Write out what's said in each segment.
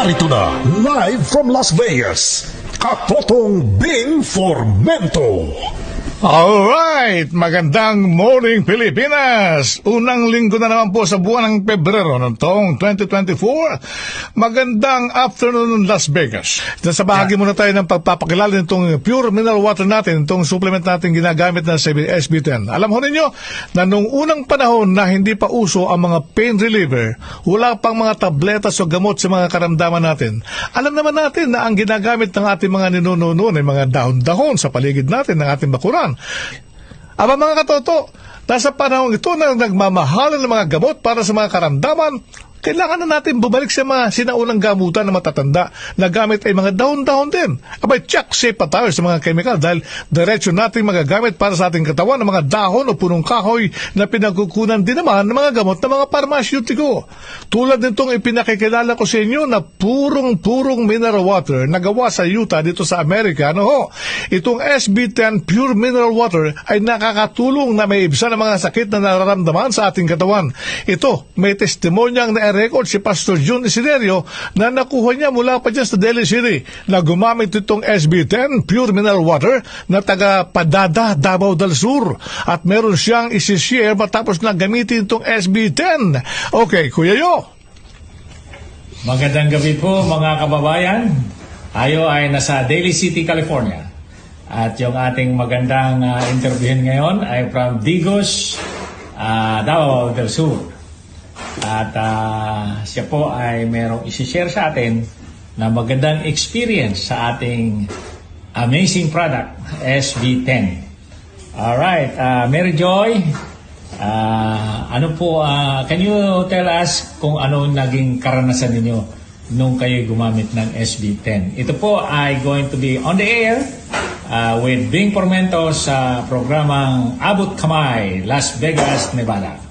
Narito na, live from Las Vegas, Katotong Bing Formento. Alright, magandang morning Pilipinas. Unang linggo na naman po sa buwan ng Pebrero ng taong 2024. Magandang afternoon Las Vegas. Sa bahagi muna tayo ng pagpapakilala nitong pure mineral water natin, itong supplement natin ginagamit na sa SB10. Alam ho ninyo na nung unang panahon na hindi pa uso ang mga pain reliever, wala pang mga tabletas o gamot sa mga karamdaman natin. Alam naman natin na ang ginagamit ng ating mga ninuno ay mga dahon-dahon sa paligid natin ng ating bakuran. Aba mga katoto, nasa panahon ito na nagmamahalan ng mga gamot para sa mga karamdaman, kailangan na natin bumalik sa mga sinaunang gamutan na matatanda na gamit ay mga dahon-dahon din. Abay, check safe pa tayo sa mga chemical dahil diretso natin magagamit para sa ating katawan ng mga dahon o punong kahoy na pinagkukunan din naman ng mga gamot ng mga parmasyutiko. Tulad nitong ipinakikilala ko sa inyo na purong mineral water na gawa sa Utah dito sa Amerika. Ano ho? Itong SB10 Pure Mineral Water ay nakakatulong na may ibsan ng mga sakit na nararamdaman sa ating katawan. Ito, may testimonyang na record si Pastor June Isinerio na nakuha niya mula pa dyan sa Daly City na gumamit itong SB10 Pure Mineral Water na taga Padada, Davao del Sur, at meron siyang isi-share matapos na gamitin itong SB10. Okay, Kuya Yo. Magandang gabi po mga kababayan. Tayo ay nasa Daly City, California. At yung ating magandang interviewin ngayon ay from Digos, Davao del Sur. At siya po ay merong isi-share sa atin na magandang experience sa ating amazing product, SB10. Alright, Mary Joy, can you tell us kung ano naging karanasan ninyo nung kayo gumamit ng SB10? Ito po ay going to be on the air with Bing Formento sa programang Abot Kamay, Las Vegas, Nevada.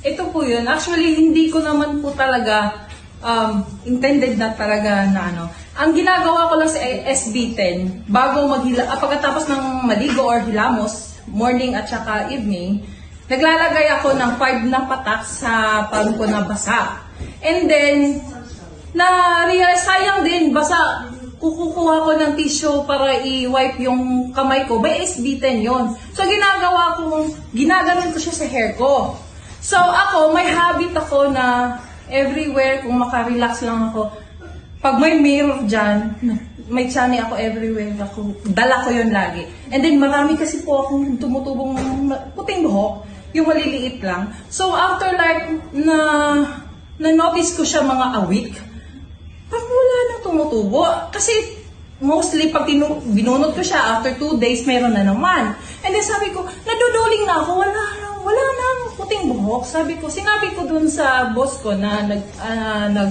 Ito po yun. Actually, hindi ko naman po talaga intended na talaga na ano. Ang ginagawa ko lang sa SB10, bago pagkatapos ng maligo or hilamos, morning at saka evening, naglalagay ako ng 5 na patak sa palm ko na basa. And then, na-realize, sayang din, basa, kukuha ko ng tissue para i-wipe yung kamay ko. By SB10 yon. So, ginaganon ko siya sa hair ko. So, ako, may habit ako na everywhere, kung makarelax lang ako, pag may mirror dyan, may chani ako everywhere, dala ko yun lagi. And then, marami kasi po akong tumutubong puting buhok, yung maliliit lang. So, after like, na-notice ko siya mga a week, parang wala nang tumutubo. Kasi, mostly, pag binunod ko siya, after 2 days, meron na naman. And then, sabi ko, naduduling na ako, wala nang puting buhok. Sinabi ko dun sa boss ko na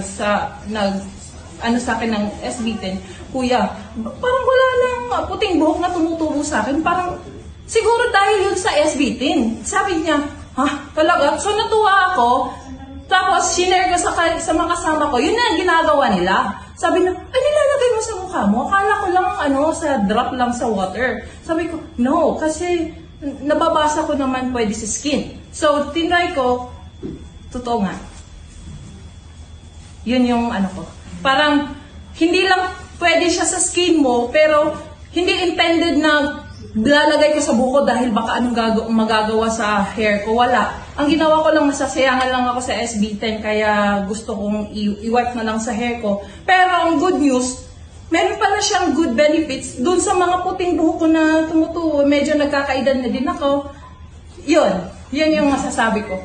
sa akin ng SB10, Kuya, parang wala nang puting buhok na tumutubo sa akin. Parang, siguro dahil yun sa SB10. Sabi niya, ha, talaga? So, natuwa ako. Tapos, sinare ko sa mga kasama ko, yun na ang ginagawa nila. Sabi niya, ay, nilalagay mo sa mukha mo? Akala ko lang, sa drop lang sa water. Sabi ko, no, kasi nababasa ko naman pwede sa skin. So, tinry ko, totoo nga. Yun yung ko. Parang, hindi lang pwede siya sa skin mo, pero hindi intended na lalagay ko sa buko dahil baka anong magagawa sa hair ko. Wala. Ang ginawa ko lang, masasayangan lang ako sa SB10, kaya gusto kong i-wipe na lang sa hair ko. Pero ang good news, meron pala siyang good benefits dun sa mga puting buhok ko na tumutubo. Medyo nagkakaedad na din ako. Yun yung masasabi ko.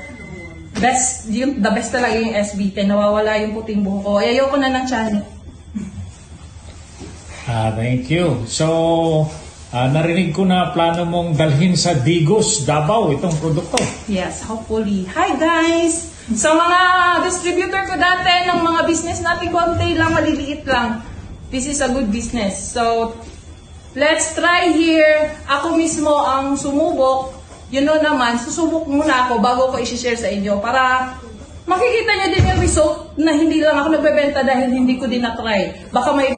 The best talaga yung SB10. Nawawala yung puting buhok ko. Ayoko na ng tiyan. Thank you. So, narinig ko na plano mong dalhin sa Digos, Davao, itong produkto. Yes, hopefully. Hi guys! Sa mga distributor ko dati ng mga business natin, konti lang, maliliit lang. This is a good business. So, let's try here. Ako mismo ang sumubok. Yun naman, susubok muna ako bago ko i-share sa inyo para makikita nyo din yung result na hindi lang ako nagbebenta dahil hindi ko din na-try. Baka may